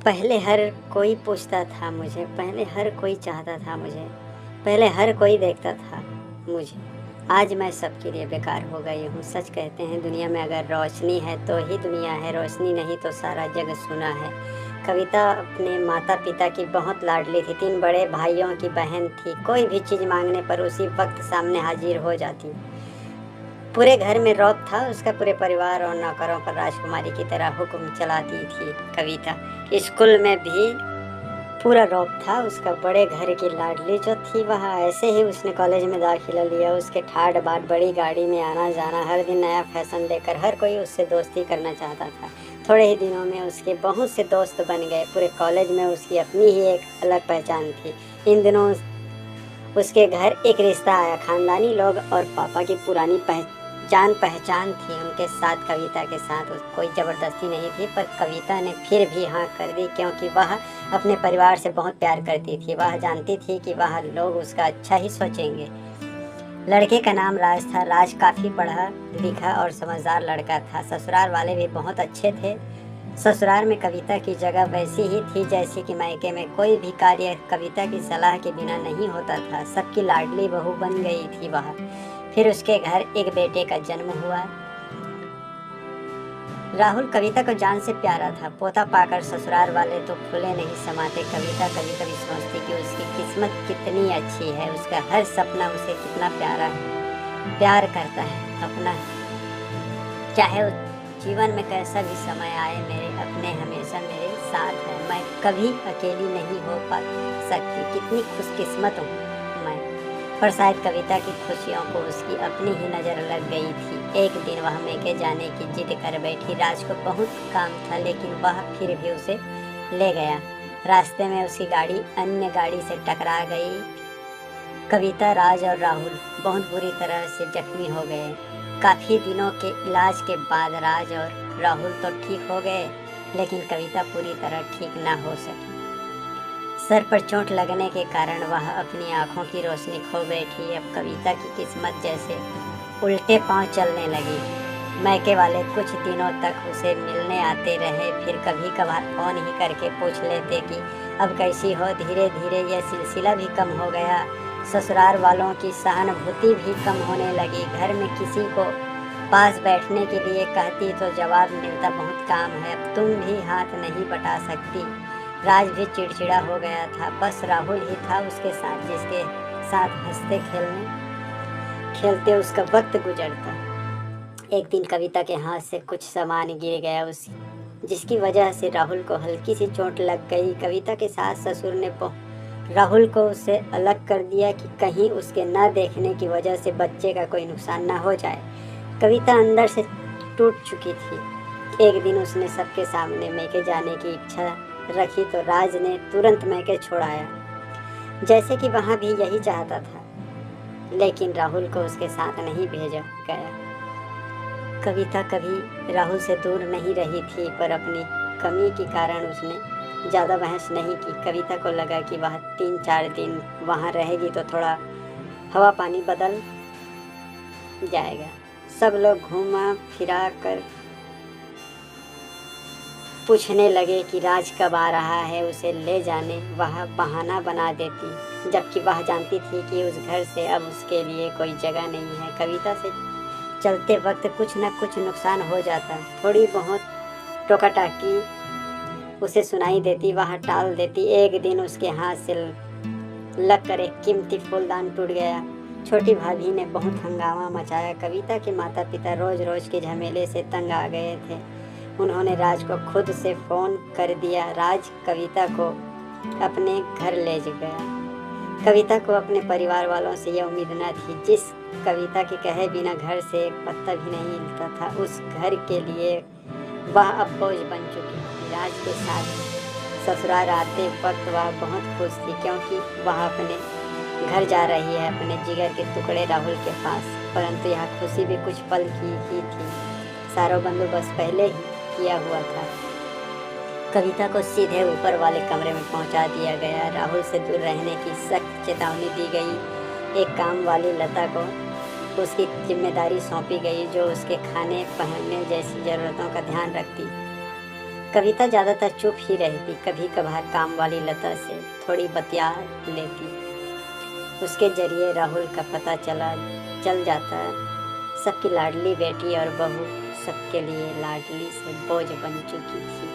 पहले हर कोई पूछता था मुझे, पहले हर कोई चाहता था मुझे, पहले हर कोई देखता था मुझे। आज मैं सबके लिए बेकार हो गई हूँ। सच कहते हैं दुनिया में अगर रोशनी है तो ही दुनिया है, रोशनी नहीं तो सारा जग सुना है। कविता अपने माता पिता की बहुत लाडली थी। 3 बड़े भाइयों की बहन थी। कोई भी चीज़ मांगने पर उसी वक्त सामने हाजिर हो जाती। पूरे घर में रौब था उसका। पूरे परिवार और नौकरों पर राजकुमारी की तरह हुक्म चलाती थी कविता। स्कूल में भी पूरा रौब था उसका। बड़े घर की लाडली जो थी वह। ऐसे ही उसने कॉलेज में दाखिला लिया। उसके ठाट बाट, बड़ी गाड़ी में आना जाना, हर दिन नया फैशन देखकर हर कोई उससे दोस्ती करना चाहता था। थोड़े ही दिनों में उसके बहुत से दोस्त बन गए। पूरे कॉलेज में उसकी अपनी ही एक अलग पहचान थी। इन दिनों उसके घर एक रिश्ता आया। खानदानी लोग और पापा की पुरानी जान पहचान थी उनके साथ। कविता के साथ कोई ज़बरदस्ती नहीं थी, पर कविता ने फिर भी हाँ कर दी, क्योंकि वह अपने परिवार से बहुत प्यार करती थी। वह जानती थी कि वह लोग उसका अच्छा ही सोचेंगे। लड़के का नाम राज था। राज काफ़ी पढ़ा लिखा और समझदार लड़का था। ससुराल वाले भी बहुत अच्छे थे। ससुराल में कविता की जगह वैसी ही थी जैसी कि मायके में। कोई भी कार्य कविता की सलाह के बिना नहीं होता था। सबकी लाडली बहू बन गई थी वह। फिर उसके घर एक बेटे का जन्म हुआ। राहुल कविता को जान से प्यारा था। पोता पाकर ससुराल वाले तो फूले नहीं समाते। कविता कभी कभी सोचती कि उसकी किस्मत कितनी अच्छी है। उसका हर सपना उसे कितना प्यार करता है अपना। चाहे जीवन में कैसा भी समय आए, मेरे अपने हमेशा मेरे साथ है। मैं कभी अकेली नहीं हो सकती। कितनी खुशकिस्मत हूँ मैं। पर शायद कविता की खुशियों को उसकी अपनी ही नज़र लग गई थी। एक दिन वह मेके जाने की जिद कर बैठी। राज को बहुत काम था, लेकिन वह फिर भी उसे ले गया। रास्ते में उसकी गाड़ी अन्य गाड़ी से टकरा गई। कविता, राज और राहुल बहुत बुरी तरह से जख्मी हो गए। काफ़ी दिनों के इलाज के बाद राज और राहुल तो ठीक हो गए, लेकिन कविता पूरी तरह ठीक ना हो सकी। सर पर चोट लगने के कारण वह अपनी आंखों की रोशनी खो बैठी। अब कविता की किस्मत जैसे उल्टे पांव चलने लगी। मैके वाले कुछ दिनों तक उसे मिलने आते रहे, फिर कभी कभार फ़ोन ही करके पूछ लेते कि अब कैसी हो। धीरे धीरे यह सिलसिला भी कम हो गया। ससुराल वालों की सहानुभूति भी कम होने लगी। घर में किसी को पास बैठने के लिए कहती तो जवाब मिलता, बहुत काम है, अब तुम भी हाथ नहीं बटा सकती। राज भी चिड़चिड़ा हो गया था। बस राहुल ही था उसके साथ, जिसके साथ हंसते खेलते उसका वक्त गुजरता। एक दिन कविता के हाथ से कुछ सामान गिर गया जिसकी वजह से राहुल को हल्की सी चोट लग गई। कविता के सास ससुर ने राहुल को उससे अलग कर दिया कि कहीं उसके न देखने की वजह से बच्चे का कोई नुकसान न हो जाए। कविता अंदर से टूट चुकी थी। एक दिन उसने सबके सामने मैके जाने की इच्छा रखी तो राज ने तुरंत मैके छोड़ाया, जैसे कि वहाँ भी यही चाहता था, लेकिन राहुल को उसके साथ नहीं भेजा गया। कविता कभी राहुल से दूर नहीं रही थी, पर अपनी कमी के कारण उसने ज़्यादा बहस नहीं की। कविता को लगा कि वह 3-4 दिन वहाँ रहेगी तो थोड़ा हवा पानी बदल जाएगा। सब लोग घूमा फिरा कर पूछने लगे कि राज कब आ रहा है, उसे ले जाने। वह बहाना बना देती, जबकि वह जानती थी कि उस घर से अब उसके लिए कोई जगह नहीं है। कविता से चलते वक्त कुछ न कुछ नुकसान हो जाता। थोड़ी बहुत टोका-टाकी उसे सुनाई देती, वह टाल देती। एक दिन उसके हाथ से लगकर एक कीमती फूलदान टूट गया। छोटी भाभी ने बहुत हंगामा मचाया। कविता के माता पिता रोज रोज के झमेले से तंग आ गए थे। उन्होंने राज को खुद से फ़ोन कर दिया। राज कविता को अपने घर ले गया। कविता को अपने परिवार वालों से यह उम्मीद न थी। जिस कविता के कहे बिना घर से एक पत्ता भी नहीं हिलता था, उस घर के लिए वह अब बोझ बन चुकी थी। राज के साथ ससुराल आते वक्त वह बहुत खुश थी, क्योंकि वह अपने घर जा रही है, अपने जिगर के टुकड़े राहुल के पास। परंतु यह खुशी भी कुछ पल की ही थी। सारा बंदोबस्त पहले ही किया हुआ था। कविता को सीधे ऊपर वाले कमरे में पहुंचा दिया गया। राहुल से दूर रहने की सख्त चेतावनी दी गई। एक काम वाली लता को उसकी जिम्मेदारी सौंपी गई, जो उसके खाने पहनने जैसी ज़रूरतों का ध्यान रखती। कविता ज़्यादातर चुप ही रहती, कभी कभार काम वाली लता से थोड़ी बतिया लेती। उसके जरिए राहुल का पता चल जाता। सबकी लाडली बेटी और बहू सबके लिए लाडली से बोझ बन चुकी थी।